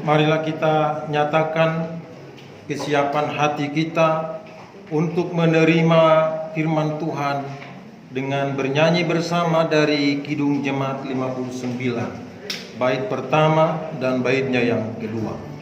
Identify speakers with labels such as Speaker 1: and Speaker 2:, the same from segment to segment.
Speaker 1: Marilah kita nyatakan kesiapan hati kita untuk menerima firman Tuhan dengan bernyanyi bersama dari Kidung Jemaat 59, bait pertama dan baitnya yang kedua.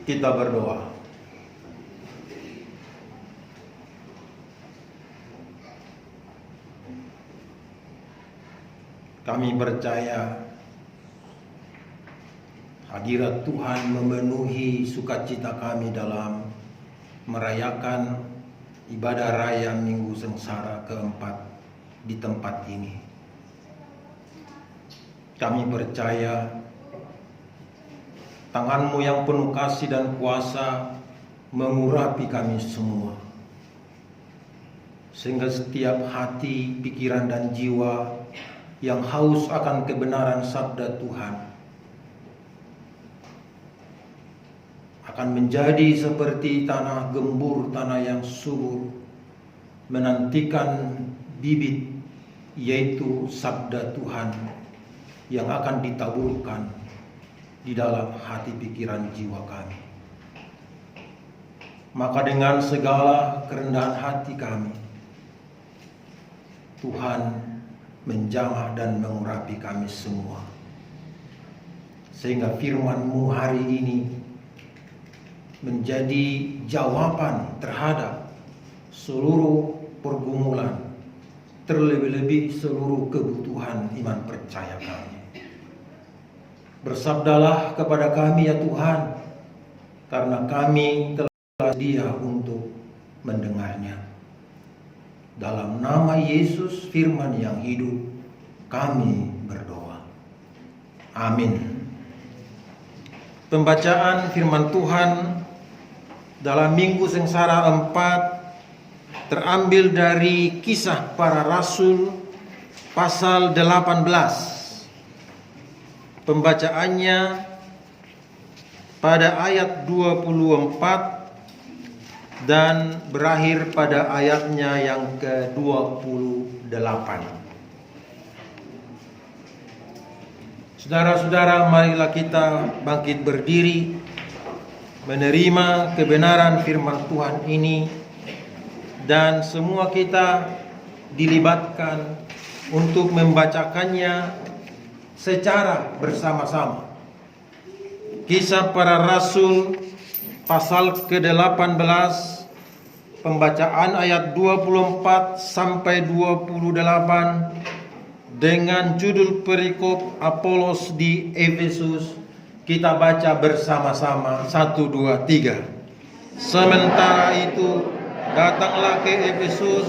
Speaker 1: Kita berdoa. Kami percaya hadirat Tuhan memenuhi sukacita kami dalam merayakan ibadah raya Minggu Sengsara keempat di tempat ini. Kami percaya tangan-Mu yang penuh kasih dan kuasa mengurapi kami semua, sehingga setiap hati, pikiran, dan jiwa yang haus akan kebenaran sabda Tuhan akan menjadi seperti tanah gembur, tanah yang subur, menantikan bibit, yaitu sabda Tuhan yang akan ditaburkan di dalam hati, pikiran, jiwa kami. Maka dengan segala kerendahan hati kami, Tuhan menjamah dan mengurapi kami semua, sehingga firman-Mu hari ini menjadi jawaban terhadap seluruh pergumulan, terlebih-lebih seluruh kebutuhan iman percaya kami. Bersabdalah kepada kami ya Tuhan, karena kami telah sedia untuk mendengarnya. Dalam nama Yesus firman yang hidup, kami berdoa. Amin. Pembacaan firman Tuhan dalam Minggu Sengsara 4 terambil dari Kisah Para Rasul pasal 18. Pembacaannya pada ayat 24 dan berakhir pada ayatnya yang ke-28. Saudara-saudara, marilah kita bangkit berdiri menerima kebenaran firman Tuhan ini, dan semua kita dilibatkan untuk membacakannya secara bersama-sama. Kisah Para Rasul pasal ke-18, pembacaan ayat 24 sampai 28 dengan judul perikop Apolos di Efesus. Kita baca bersama-sama 1, 2, 3. Sementara itu datanglah ke Efesus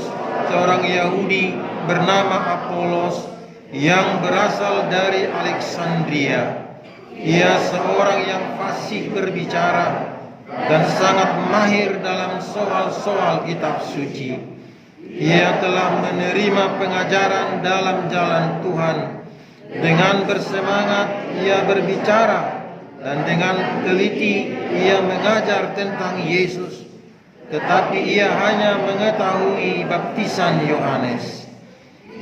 Speaker 1: seorang Yahudi bernama Apolos yang berasal dari Alexandria. Ia seorang yang fasih berbicara dan sangat mahir dalam soal-soal kitab suci. Ia telah menerima pengajaran dalam jalan Tuhan. Dengan bersemangat ia berbicara, dan dengan teliti ia mengajar tentang Yesus. Tetapi ia hanya mengetahui baptisan Yohanes.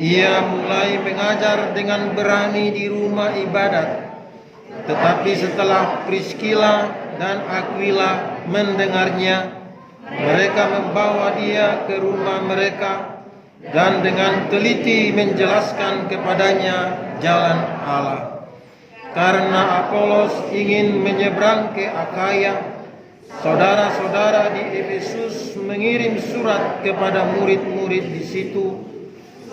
Speaker 1: Ia mulai mengajar dengan berani di rumah ibadat. Tetapi setelah Priskila dan Aquila mendengarnya, mereka membawa dia ke rumah mereka dan dengan teliti menjelaskan kepadanya jalan Allah. Karena Apolos ingin menyeberang ke Akhaya, saudara-saudara di Efesus mengirim surat kepada murid-murid di situ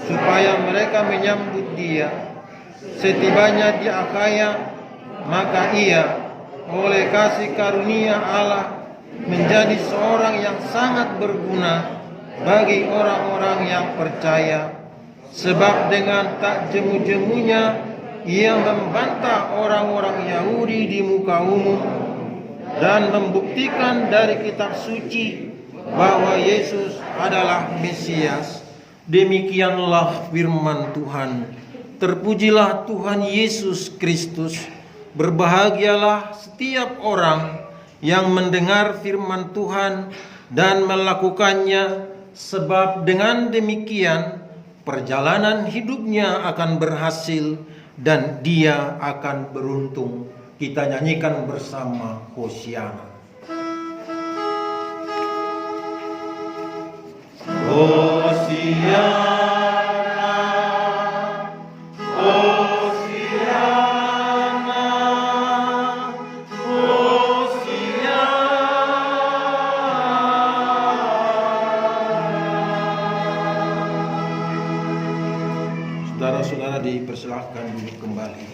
Speaker 2: supaya mereka menyambut dia. Setibanya di Akhaya, maka ia oleh kasih karunia Allah menjadi seorang yang sangat berguna bagi orang-orang yang percaya. Sebab dengan tak jemu-jemunya ia membantah orang-orang Yahudi di muka umum dan membuktikan dari kitab suci bahwa Yesus adalah Mesias. Demikianlah firman Tuhan. Terpujilah Tuhan Yesus Kristus. Berbahagialah setiap orang yang mendengar firman Tuhan dan melakukannya, sebab dengan demikian perjalanan hidupnya akan berhasil dan dia akan beruntung. Kita nyanyikan bersama Hosiana. Hosiana. Saudara-saudara dipersilahkan duduk kembali.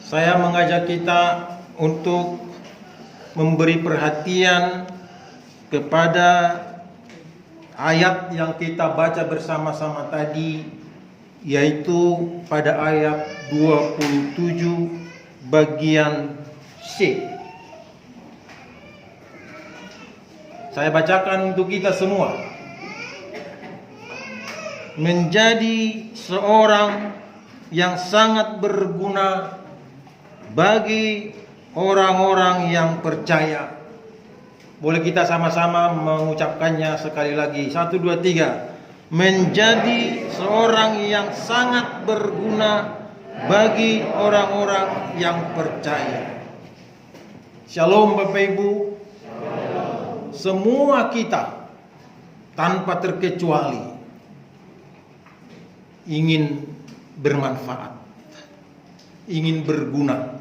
Speaker 2: Saya mengajak kita untuk memberi perhatian kepada ayat yang kita baca bersama-sama tadi, yaitu pada ayat 27 bagian C. Saya bacakan untuk kita semua. Menjadi seorang yang sangat berguna bagi orang-orang yang percaya. Boleh kita sama-sama mengucapkannya sekali lagi. 1, 2, 3. Menjadi seorang yang sangat berguna bagi orang-orang yang percaya. Shalom Bapak Ibu. Semua kita tanpa terkecuali ingin bermanfaat, ingin berguna.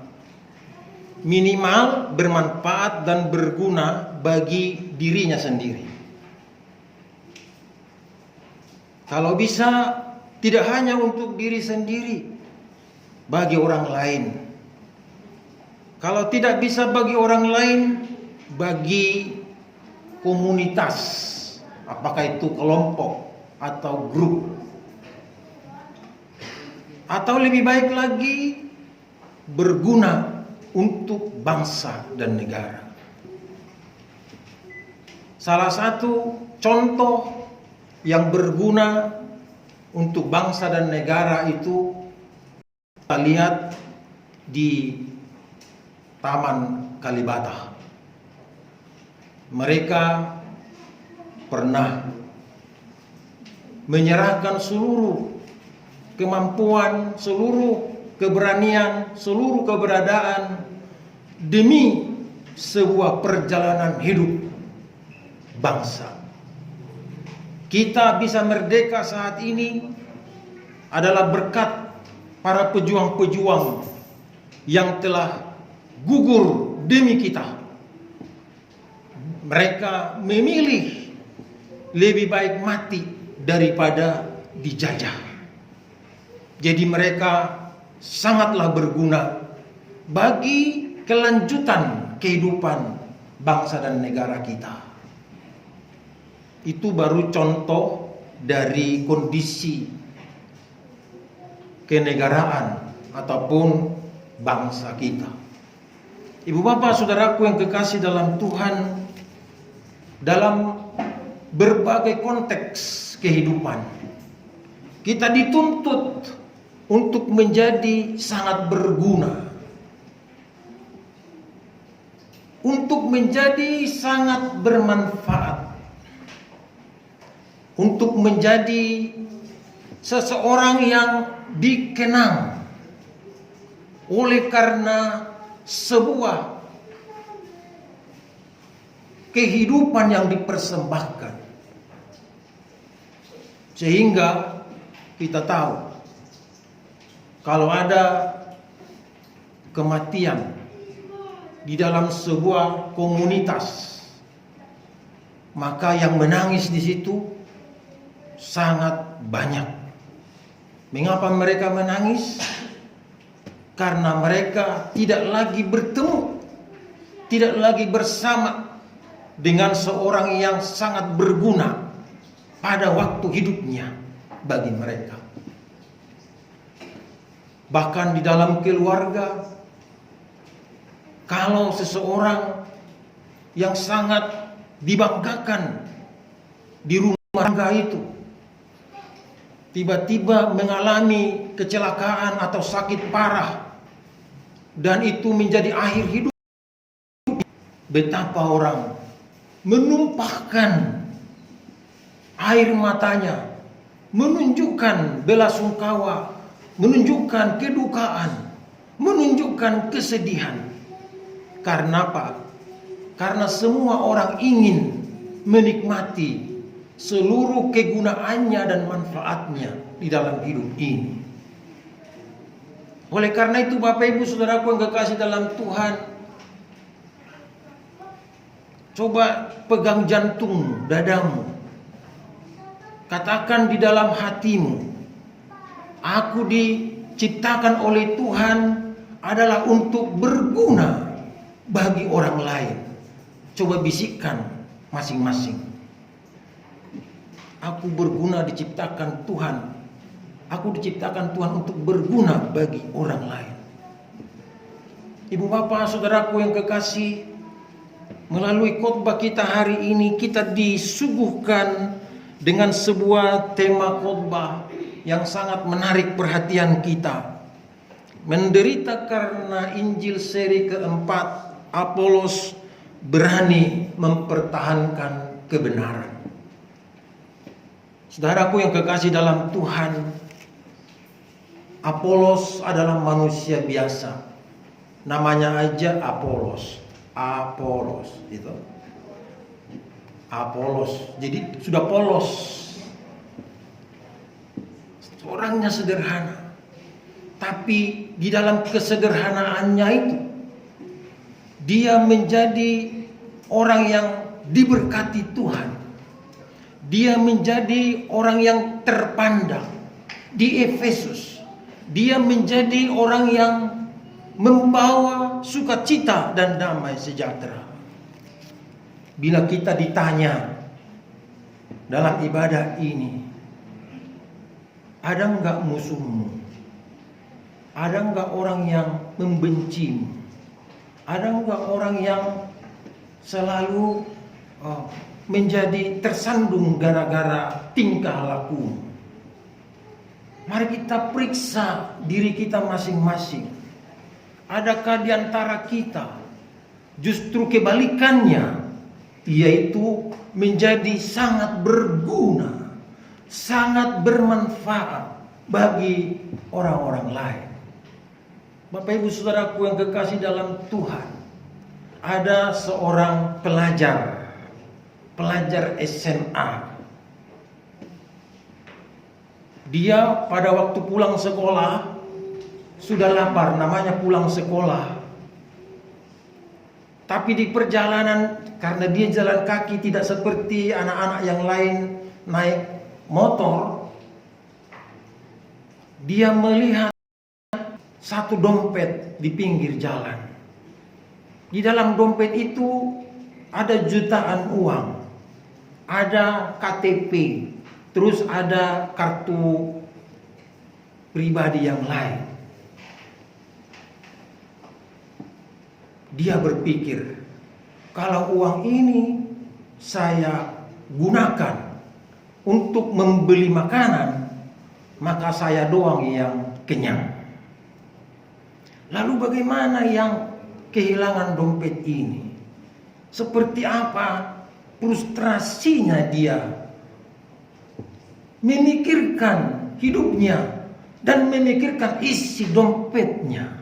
Speaker 2: Minimal bermanfaat dan berguna bagi dirinya sendiri. Kalau bisa tidak hanya untuk diri sendiri, bagi orang lain. Kalau tidak bisa bagi orang lain, bagi komunitas, apakah itu kelompok atau grup. Atau lebih baik lagi, berguna untuk bangsa dan negara. Salah satu contoh yang berguna untuk bangsa dan negara itu kita lihat di Taman Kalibata. Mereka pernah menyerahkan seluruh kemampuan, seluruh keberanian, seluruh keberadaan demi sebuah perjalanan hidup bangsa. Kita bisa merdeka saat ini adalah berkat para pejuang-pejuang yang telah gugur demi kita. Mereka memilih lebih baik mati daripada dijajah. Jadi mereka sangatlah berguna bagi kelanjutan kehidupan bangsa dan negara kita. Itu baru contoh dari kondisi kenegaraan ataupun bangsa kita. Ibu bapak saudaraku yang kekasih dalam Tuhan, dalam berbagai konteks kehidupan kita dituntut untuk menjadi sangat berguna, untuk menjadi sangat bermanfaat, untuk menjadi seseorang yang dikenang oleh karena sebuah kehidupan yang dipersembahkan. Sehingga kita tahu kalau ada kematian di dalam sebuah komunitas, maka yang menangis di situ sangat banyak. Mengapa mereka menangis? Karena mereka tidak lagi bertemu, tidak lagi bersama dengan seorang yang sangat berguna pada waktu hidupnya bagi mereka. Bahkan di dalam keluarga, kalau seseorang yang sangat dibanggakan di rumah tangga itu tiba-tiba mengalami kecelakaan atau sakit parah, dan itu menjadi akhir hidup, betapa orang menumpahkan air matanya, menunjukkan belasungkawa, menunjukkan kedukaan, menunjukkan kesedihan. Karena apa? Karena semua orang ingin menikmati seluruh kegunaannya dan manfaatnya di dalam hidup ini. Oleh karena itu, Bapak Ibu Saudaraku yang kekasih dalam Tuhan, coba pegang jantung dadamu, katakan di dalam hatimu, aku diciptakan oleh Tuhan adalah untuk berguna bagi orang lain. Coba bisikkan masing-masing. Aku berguna diciptakan Tuhan. Aku diciptakan Tuhan untuk berguna bagi orang lain. Ibu bapak saudaraku yang kekasih, melalui khotbah kita hari ini kita disuguhkan dengan sebuah tema khotbah yang sangat menarik perhatian kita. Menderita karena Injil seri keempat, Apolos berani mempertahankan kebenaran. Saudaraku yang kekasih dalam Tuhan, Apolos adalah manusia biasa. Namanya aja Apolos. Apolos itu. Apolos. Jadi sudah polos. Orangnya sederhana. Tapi di dalam kesederhanaannya itu, dia menjadi orang yang diberkati Tuhan. Dia menjadi orang yang terpandang di Efesus. Dia menjadi orang yang membawa sukacita dan damai sejahtera. Bila kita ditanya dalam ibadah ini, ada enggak musuhmu? Ada enggak orang yang membencimu? Ada enggak orang yang selalu menjadi tersandung gara-gara tingkah laku? Mari kita periksa diri kita masing-masing. Adakah di antara kita justru kebalikannya, yaitu menjadi sangat berguna, sangat bermanfaat bagi orang-orang lain? Bapak Ibu Saudaraku yang kekasih dalam Tuhan, ada seorang pelajar SMA. Dia pada waktu pulang sekolah sudah lapar, namanya pulang sekolah. Tapi di perjalanan, karena dia jalan kaki tidak seperti anak-anak yang lain naik motor, dia melihat satu dompet di pinggir jalan. Di dalam dompet itu ada jutaan uang, ada KTP, terus ada kartu pribadi yang lain. Dia berpikir, kalau uang ini saya gunakan untuk membeli makanan, maka saya doang yang kenyang. Lalu bagaimana yang kehilangan dompet ini? Seperti apa frustrasinya dia memikirkan hidupnya dan memikirkan isi dompetnya.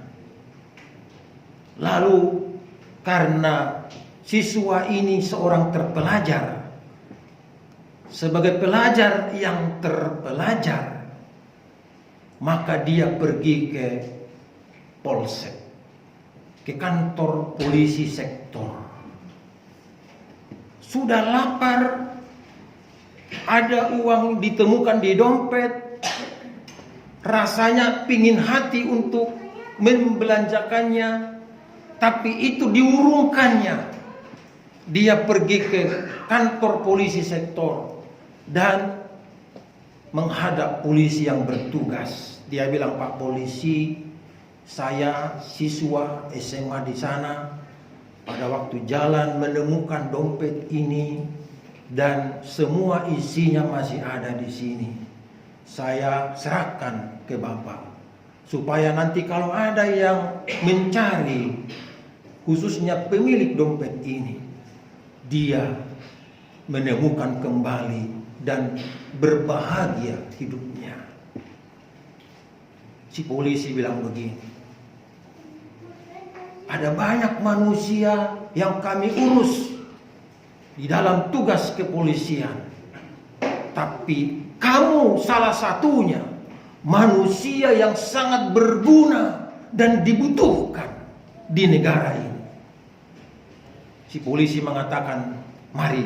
Speaker 2: Lalu karena siswa ini seorang terpelajar, sebagai pelajar yang terpelajar, maka dia pergi ke polsek.
Speaker 1: ke kantor polisi sektor. Sudah lapar, ada uang ditemukan di dompet, rasanya pingin hati untuk membelanjakannya, tapi itu diurungkannya. Dia pergi ke kantor polisi sektor dan menghadap polisi yang bertugas. Dia bilang, "Pak polisi, saya siswa SMA di sana. Pada waktu jalan menemukan dompet ini dan semua isinya masih ada di sini. Saya serahkan ke Bapak supaya nanti kalau ada yang mencari, khususnya pemilik dompet ini, dia menemukan kembali dan berbahagia hidupnya." Si polisi bilang begini, "Ada banyak manusia yang kami urus di dalam tugas kepolisian, tapi kamu salah satunya manusia yang sangat berguna dan dibutuhkan di negara ini." Si polisi mengatakan, "Mari,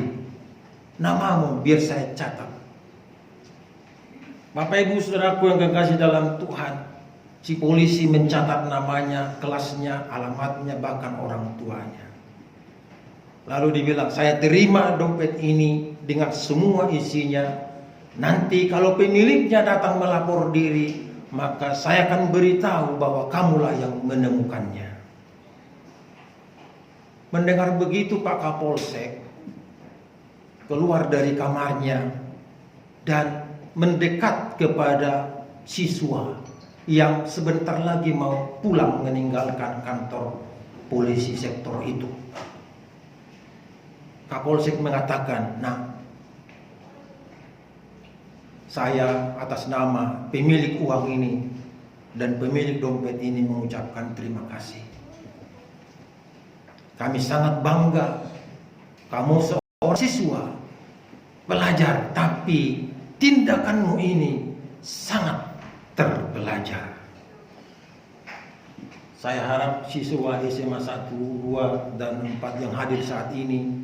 Speaker 1: namamu biar saya catat." Bapak Ibu Saudaraku yang kekasih dalam Tuhan, si polisi mencatat namanya, kelasnya, alamatnya, bahkan orang tuanya. Lalu dibilang, "Saya terima dompet ini dengan semua isinya. Nanti kalau pemiliknya datang melapor diri, maka saya akan beritahu bahwa kamulah yang menemukannya." Mendengar begitu, Pak Kapolsek keluar dari kamarnya dan mendekat kepada siswa yang sebentar lagi mau pulang meninggalkan kantor polisi sektor itu. Kapolsek mengatakan, "Nah, saya atas nama pemilik uang ini dan pemilik dompet ini mengucapkan terima kasih. Kami sangat bangga kamu seorang siswa, pelajar, tapi tindakanmu ini sangat terpelajar." Saya harap siswa SMA 1, 2, dan 4 yang hadir saat ini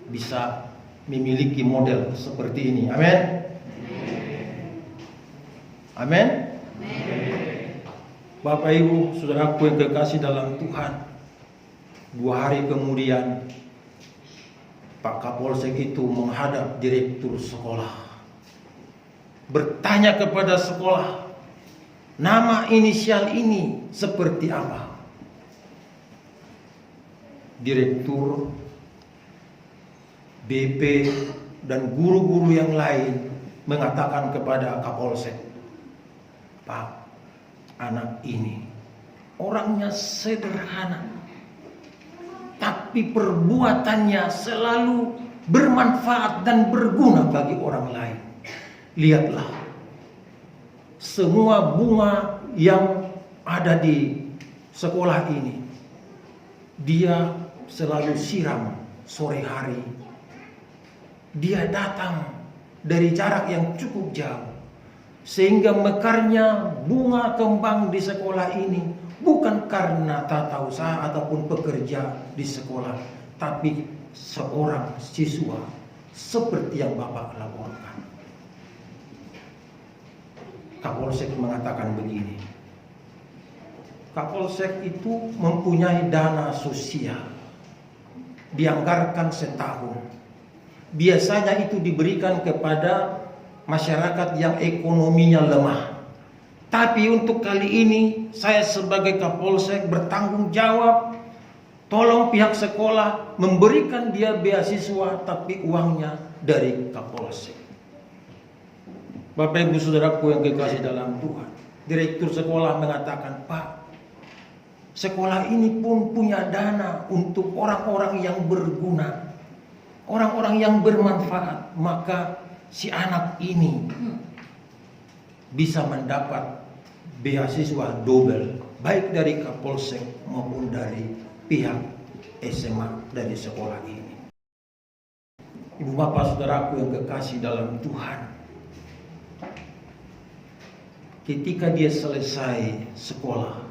Speaker 1: bisa memiliki model seperti ini. Amin. Amin. Bapak Ibu Saudaraku yang kekasih dalam Tuhan, 2 hari kemudian Pak Kapolsek itu menghadap direktur sekolah, bertanya kepada sekolah, "Nama inisial ini seperti apa?" Direktur, BP, dan guru-guru yang lain mengatakan kepada Kapolsek, "Pak, anak ini orangnya sederhana, tapi perbuatannya selalu bermanfaat dan berguna bagi orang lain. Lihatlah, semua bunga yang ada di sekolah ini, dia selalu siram sore hari. Dia datang dari jarak yang cukup jauh, sehingga mekarnya bunga kembang di sekolah ini bukan karena tata usaha ataupun pekerja di sekolah, tapi seorang siswa seperti yang Bapak laporkan." Kapolsek mengatakan begini, Kapolsek itu mempunyai dana sosial, dianggarkan setahun. Biasanya itu diberikan kepada masyarakat yang ekonominya lemah. Tapi untuk kali ini saya sebagai Kapolsek bertanggung jawab. Tolong pihak sekolah memberikan dia beasiswa, tapi uangnya dari Kapolsek. Bapak Ibu Saudaraku yang kekasih dalam Tuhan, direktur sekolah mengatakan, "Pak, sekolah ini pun punya dana untuk orang-orang yang berguna, orang-orang yang bermanfaat. Maka si anak ini bisa mendapat beasiswa double, baik dari Kapolsek maupun dari pihak SMA dari sekolah ini." Ibu bapak saudaraku yang kekasih dalam Tuhan, ketika dia selesai sekolah,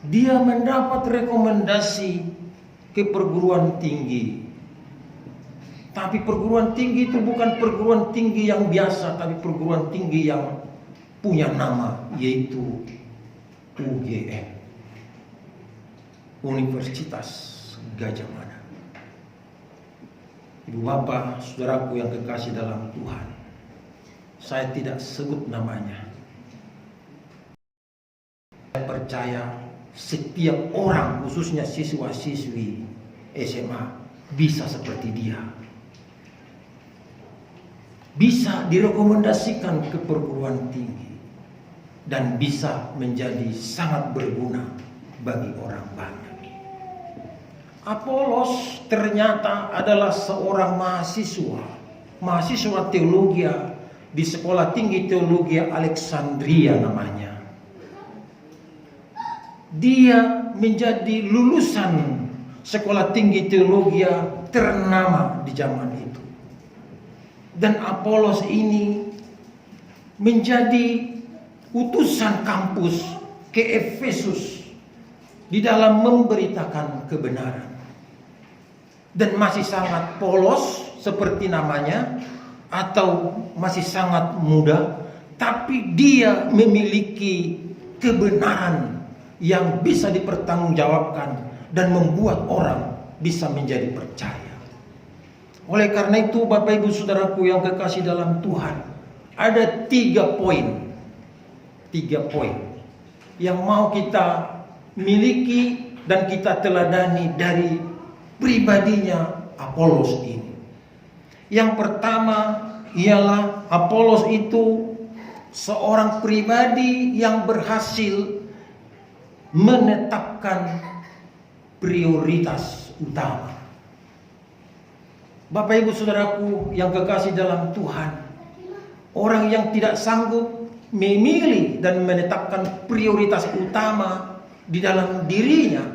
Speaker 1: dia mendapat rekomendasi ke perguruan tinggi. Tapi perguruan tinggi itu bukan perguruan tinggi yang biasa, tapi perguruan tinggi yang punya nama, yaitu UGM, Universitas Gadjah Mada. Ibu bapak, saudaraku yang kekasih dalam Tuhan, saya tidak sebut namanya. Saya percaya setiap orang, khususnya siswa-siswi SMA, bisa seperti dia. Bisa direkomendasikan ke perguruan tinggi dan bisa menjadi sangat berguna bagi orang banyak. Apolos ternyata adalah seorang mahasiswa teologi di Sekolah Tinggi Teologi Alexandria namanya. Dia menjadi lulusan Sekolah Tinggi Teologi ternama di zaman itu. Dan Apolos ini menjadi utusan kampus ke Efesus di dalam memberitakan kebenaran. Dan masih sangat polos seperti namanya, atau masih sangat muda, tapi dia memiliki kebenaran yang bisa dipertanggungjawabkan dan membuat orang bisa menjadi percaya. Oleh karena itu, Bapak Ibu Saudaraku yang kekasih dalam Tuhan, ada 3 poin yang mau kita miliki dan kita teladani dari pribadinya Apolos ini. Yang pertama ialah Apolos itu seorang pribadi yang berhasil menetapkan prioritas utama. Bapak Ibu Saudaraku yang kekasih dalam Tuhan, orang yang tidak sanggup memilih dan menetapkan prioritas utama di dalam dirinya,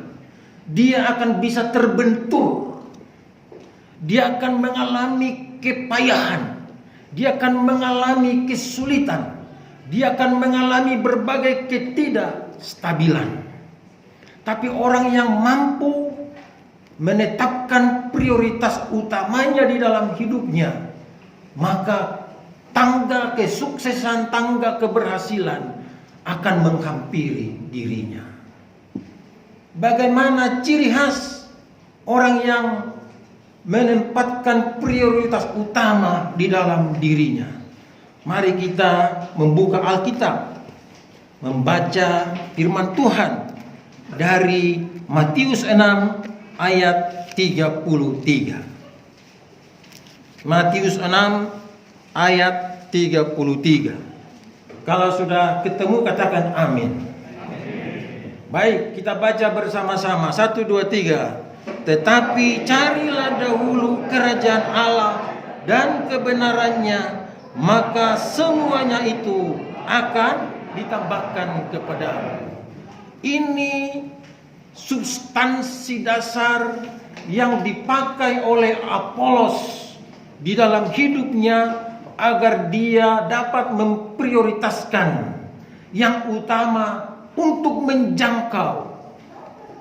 Speaker 1: dia akan bisa terbentur. Dia akan mengalami kepayahan, dia akan mengalami kesulitan, dia akan mengalami berbagai ketidakstabilan. Tapi orang yang mampu menetapkan prioritas utamanya di dalam hidupnya, maka tangga kesuksesan, tangga keberhasilan akan menghampiri dirinya. Bagaimana ciri khas orang yang menempatkan prioritas utama di dalam dirinya? Mari kita membuka Alkitab, membaca firman Tuhan dari Matius 6 ayat 33. Matius 6 ayat 33. Kalau sudah ketemu katakan amin. Baik, kita baca bersama-sama. 1, 2, 3. Tetapi carilah dahulu kerajaan Allah dan kebenarannya, maka semuanya itu akan ditambahkan kepadamu. Ini substansi dasar yang dipakai oleh Apolos di dalam hidupnya agar dia dapat memprioritaskan yang utama untuk menjangkau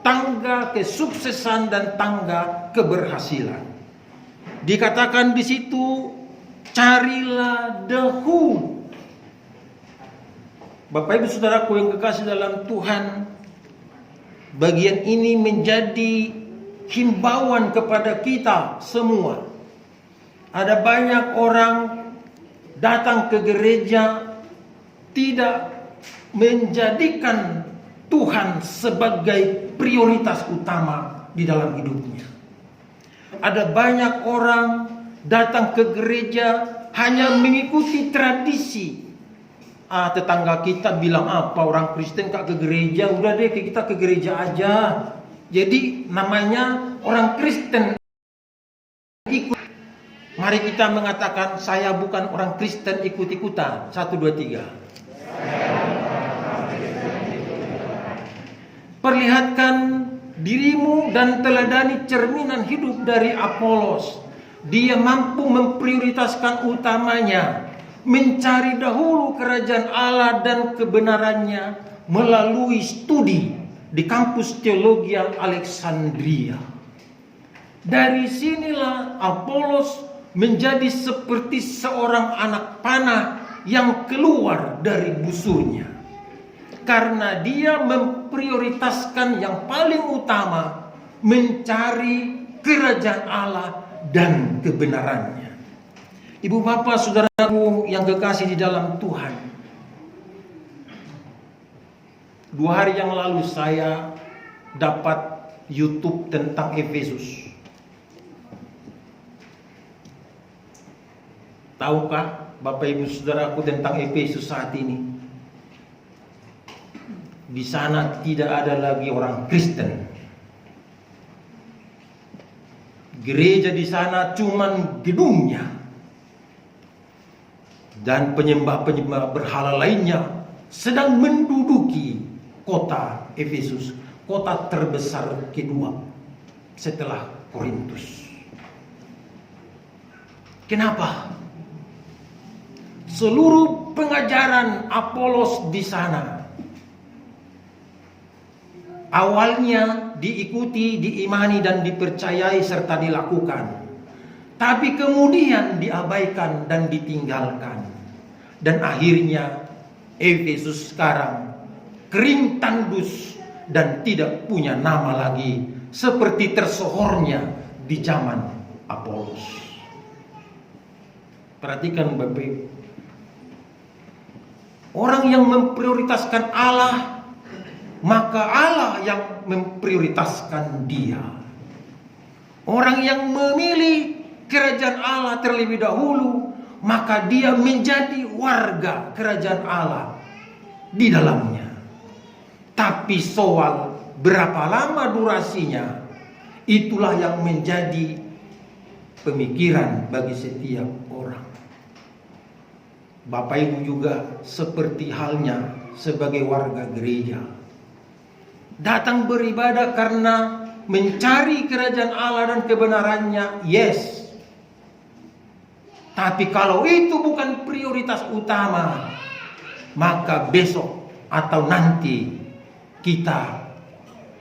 Speaker 1: tangga kesuksesan dan tangga keberhasilan. Dikatakan di situ, carilah dahulu. Bapak Ibu Saudaraku yang kekasih dalam Tuhan, bagian ini menjadi himbauan kepada kita semua. Ada banyak orang datang ke gereja tidak menjadikan Tuhan sebagai prioritas utama di dalam hidupnya. Ada banyak orang datang ke gereja hanya mengikuti tradisi. Tetangga kita bilang apa, orang Kristen gak ke gereja, udah deh kita ke gereja aja. Jadi namanya orang Kristen ikut. Mari kita mengatakan, saya bukan orang Kristen ikut-ikutan. 1, 2, 3. Perlihatkan dirimu dan teladani cerminan hidup dari Apolos. Dia mampu memprioritaskan utamanya, mencari dahulu kerajaan Allah dan kebenarannya melalui studi di kampus teologi Alexandria. Dari sinilah Apolos menjadi seperti seorang anak panah yang keluar dari busurnya. Karena dia memprioritaskan yang paling utama, mencari kerajaan Allah dan kebenarannya. Ibu bapak saudaraku yang kekasih di dalam Tuhan, 2 hari yang lalu saya dapat YouTube tentang Efesus. Tahukah Bapak Ibu Saudaraku tentang Efesus saat ini? Di sana tidak ada lagi orang Kristen. Gereja di sana cuman gedungnya. Dan penyembah-penyembah berhala lainnya sedang menduduki kota Efesus, kota terbesar kedua setelah Korintus. Kenapa? Seluruh pengajaran Apolos di sana awalnya diikuti, diimani dan dipercayai serta dilakukan, tapi kemudian diabaikan dan ditinggalkan. Dan akhirnya Efesus sekarang kering tandus dan tidak punya nama lagi seperti tersohornya di zaman Apolos. Perhatikan Bapak Ibu. Orang yang memprioritaskan Allah, maka Allah yang memprioritaskan dia. Orang yang memilih kerajaan Allah terlebih dahulu, maka dia menjadi warga kerajaan Allah di dalamnya. Tapi soal berapa lama durasinya, itulah yang menjadi pemikiran bagi setiap orang. Bapak Ibu juga seperti halnya sebagai warga gereja, datang beribadah karena mencari kerajaan Allah dan kebenarannya, yes. Tapi kalau itu bukan prioritas utama, maka besok atau nanti kita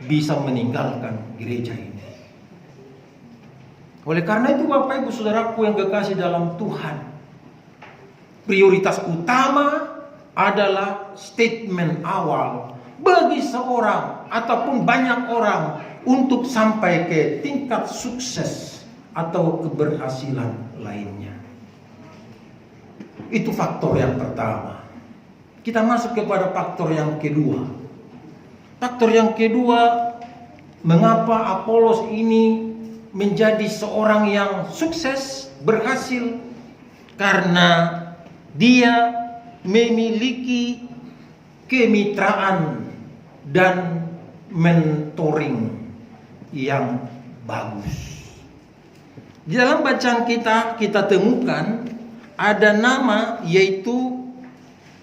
Speaker 1: bisa meninggalkan gereja ini. Oleh karena itu Bapak Ibu Saudaraku yang kekasih dalam Tuhan, prioritas utama adalah statement awal bagi seorang ataupun banyak orang untuk sampai ke tingkat sukses atau keberhasilan lainnya. Itu faktor yang pertama. Kita masuk kepada faktor yang kedua. Faktor yang kedua, mengapa Apolos ini menjadi seorang yang sukses, berhasil? Karena dia memiliki kemitraan dan mentoring yang bagus. Di dalam bacaan kita temukan ada nama yaitu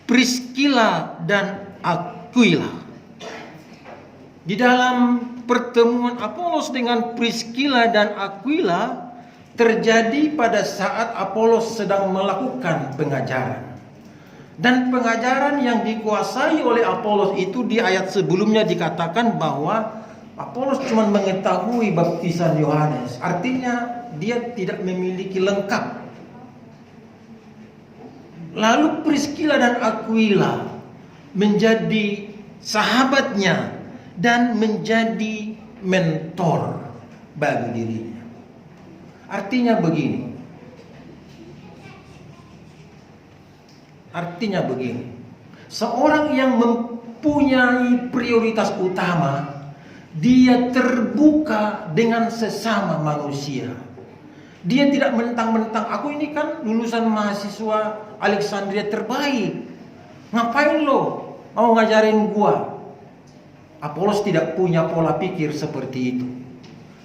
Speaker 1: Priscilla dan Aquila. Di dalam pertemuan Apolos dengan Priscilla dan Aquila terjadi pada saat Apolos sedang melakukan pengajaran. Dan pengajaran yang dikuasai oleh Apolos itu di ayat sebelumnya dikatakan bahwa Apolos cuma mengetahui baptisan Yohanes. Artinya dia tidak memiliki lengkap. Lalu Priscilla dan Aquila menjadi sahabatnya dan menjadi mentor bagi dirinya. Artinya begini. Seorang yang mempunyai prioritas utama, dia terbuka dengan sesama manusia. Dia tidak mentang-mentang, aku ini kan lulusan mahasiswa Alexandria terbaik, ngapain lo mau ngajarin gua? Apolos tidak punya pola pikir seperti itu.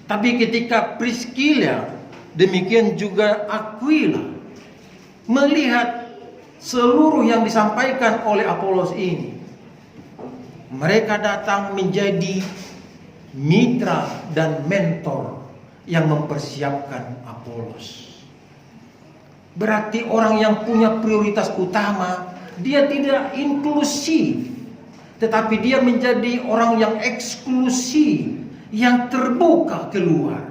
Speaker 1: Tapi ketika Priscilla, demikian juga Aquila, melihat seluruh yang disampaikan oleh Apolos ini, mereka datang menjadi mitra dan mentor yang mempersiapkan Apolos. Berarti orang yang punya prioritas utama, dia tidak inklusif. tetapi dia menjadi orang yang eksklusif, yang terbuka keluar.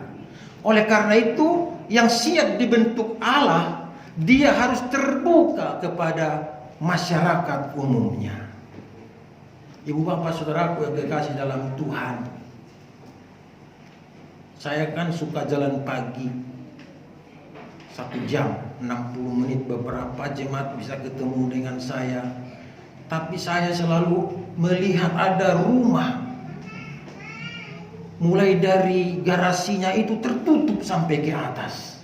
Speaker 1: Oleh karena itu, yang siap dibentuk Allah, dia harus terbuka kepada masyarakat umumnya. Ibu bapak saudaraku yang kekasih dalam Tuhan, saya kan suka jalan pagi 1 jam 60 menit, beberapa jemaat bisa ketemu dengan saya. Tapi saya selalu melihat ada rumah, mulai dari garasinya itu tertutup sampai ke atas.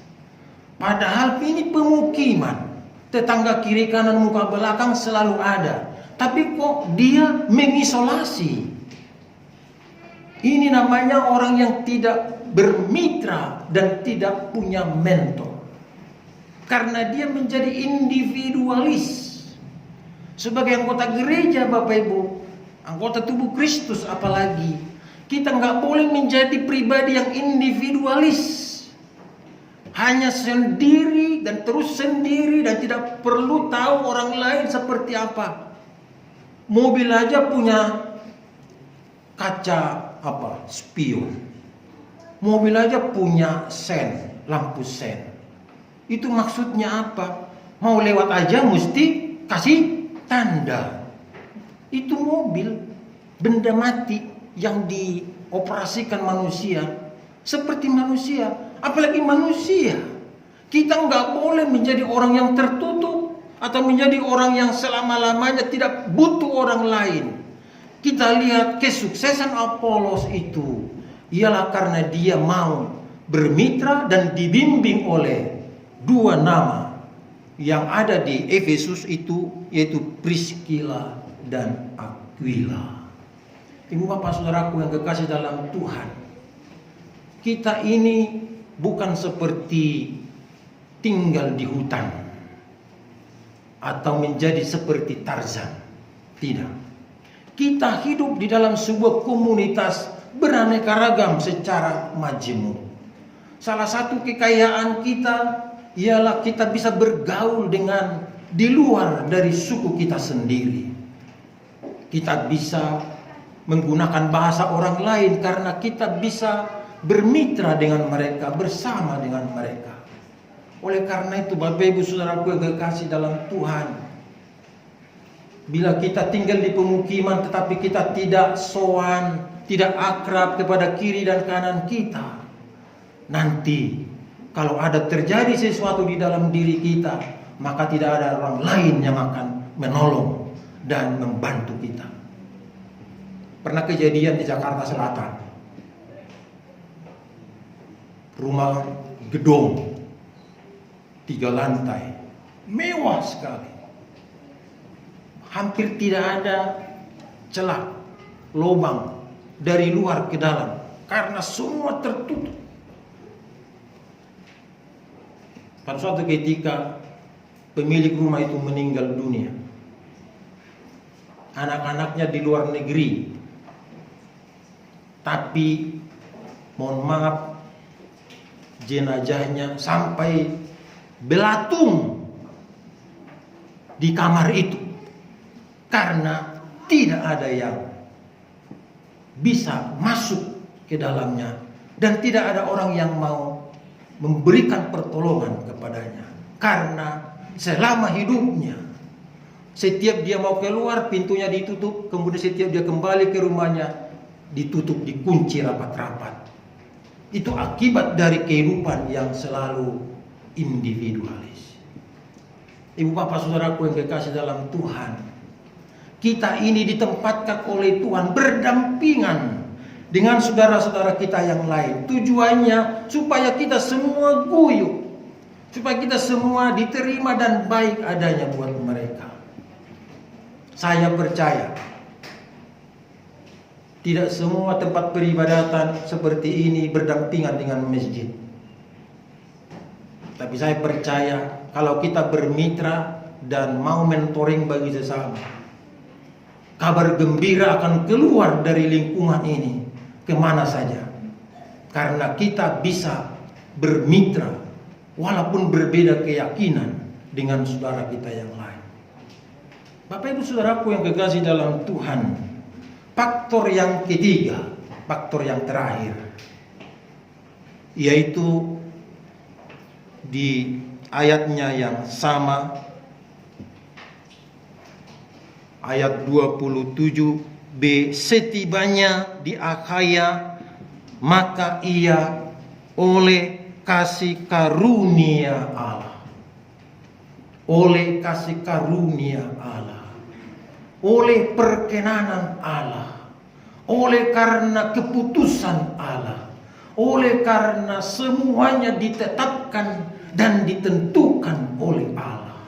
Speaker 1: Padahal ini pemukiman, tetangga kiri kanan muka belakang selalu ada. Tapi kok dia mengisolasi? Ini namanya orang yang tidak bermitra dan tidak punya mentor. Karena dia menjadi individualis. Sebagai anggota gereja Bapak Ibu, anggota tubuh Kristus apalagi, kita nggak boleh menjadi pribadi yang individualis. Hanya sendiri dan terus sendiri dan tidak perlu tahu orang lain seperti apa. Mobil aja punya kaca spion. Mobil aja punya sen, lampu sen. Itu maksudnya apa? Mau lewat aja mesti kasih tanda. Itu mobil, benda mati yang dioperasikan manusia seperti manusia, apalagi manusia. Kita nggak boleh menjadi orang yang tertutup atau menjadi orang yang selama-lamanya tidak butuh orang lain. Kita lihat kesuksesan Apolos itu ialah karena dia mau bermitra dan dibimbing oleh 2 nama yang ada di Efesus itu, yaitu Priscilla dan Aquila. Ibu bapak saudaraku yang kekasih dalam Tuhan, kita ini bukan seperti tinggal di hutan atau menjadi seperti Tarzan. Tidak. Kita hidup di dalam sebuah komunitas beraneka ragam secara majemuk. Salah satu kekayaan kita ialah kita bisa bergaul dengan di luar dari suku kita sendiri. Kita bisa menggunakan bahasa orang lain karena kita bisa bermitra dengan mereka, bersama dengan mereka. Oleh karena itu Bapak Ibu Saudaraku yang kekasih dalam Tuhan, bila kita tinggal di pemukiman tetapi kita tidak sowan, tidak akrab kepada kiri dan kanan kita, nanti kalau ada terjadi sesuatu di dalam diri kita, maka tidak ada orang lain yang akan menolong dan membantu kita. Pernah kejadian di Jakarta Selatan, rumah gedung 3 lantai, mewah sekali, hampir tidak ada celah, lubang dari luar ke dalam karena semua tertutup. Pada suatu ketika pemilik rumah itu meninggal dunia, anak-anaknya di luar negeri, tapi mohon maaf, jenazahnya sampai belatung di kamar itu karena tidak ada yang bisa masuk ke dalamnya dan tidak ada orang yang mau memberikan pertolongan kepadanya. Karena selama hidupnya, setiap dia mau keluar pintunya ditutup, kemudian setiap dia kembali ke rumahnya ditutup, dikunci rapat-rapat. Itu akibat dari kehidupan yang selalu individualis. Ibu bapak saudaraku yang kekasih dalam Tuhan, kita ini ditempatkan oleh Tuhan berdampingan dengan saudara-saudara kita yang lain. Tujuannya supaya kita semua guyup, supaya kita semua diterima dan baik adanya buat mereka. Saya percaya tidak semua tempat peribadatan seperti ini berdampingan dengan masjid. Tapi saya percaya kalau kita bermitra dan mau mentoring bagi sesama, kabar gembira akan keluar dari lingkungan ini kemana saja. Karena kita bisa bermitra walaupun berbeda keyakinan dengan saudara kita yang lain. Bapak Ibu Saudaraku yang kekasih dalam Tuhan, faktor yang ketiga, faktor yang terakhir, yaitu di ayatnya yang sama, ayat 27b, setibanya di Akhaya, maka ia oleh kasih karunia Allah, oleh kasih karunia Allah, oleh perkenanan Allah, oleh karena keputusan Allah, oleh karena semuanya ditetapkan dan ditentukan oleh Allah.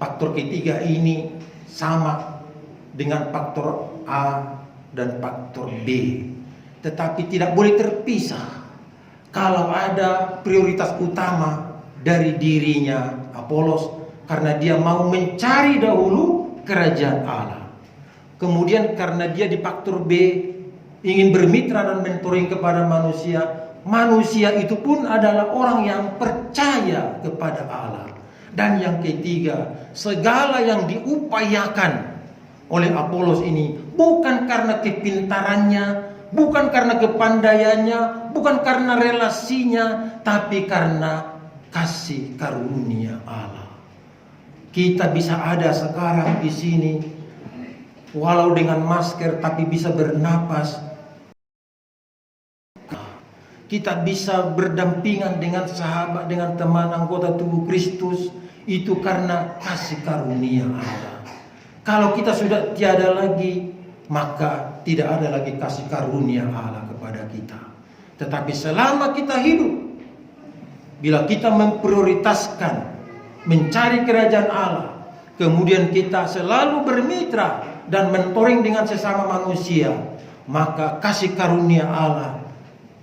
Speaker 1: Faktor ketiga ini sama dengan faktor A dan faktor B, tetapi tidak boleh terpisah. Kalau ada prioritas utama dari dirinya Apolos, karena dia mau mencari dahulu kerajaan Allah. Kemudian karena dia di faktor B ingin bermitra dan mentoring kepada manusia, manusia itu pun adalah orang yang percaya kepada Allah. Dan yang ketiga, segala yang diupayakan oleh Apolos ini bukan karena kepintarannya, bukan karena kepandaiannya, bukan karena relasinya, tapi karena kasih karunia Allah. Kita bisa ada sekarang di sini, walau dengan masker tapi bisa bernapas. Kita bisa berdampingan dengan sahabat, dengan teman anggota tubuh Kristus, itu karena kasih karunia Allah. Kalau kita sudah tiada lagi, maka tidak ada lagi kasih karunia Allah kepada kita. Tetapi selama kita hidup, bila kita memprioritaskan mencari kerajaan Allah, kemudian kita selalu bermitra dan mentoring dengan sesama manusia, maka kasih karunia Allah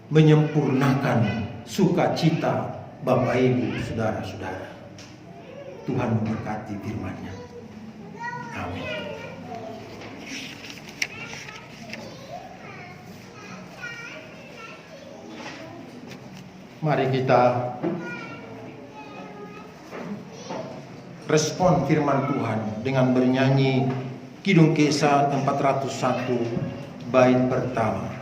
Speaker 1: menyempurnakan sukacita Bapak Ibu, saudara-saudara. Tuhan memberkati firman-Nya. Amin. Mari kita respon firman Tuhan dengan bernyanyi Kidung Kesan 401 bait pertama.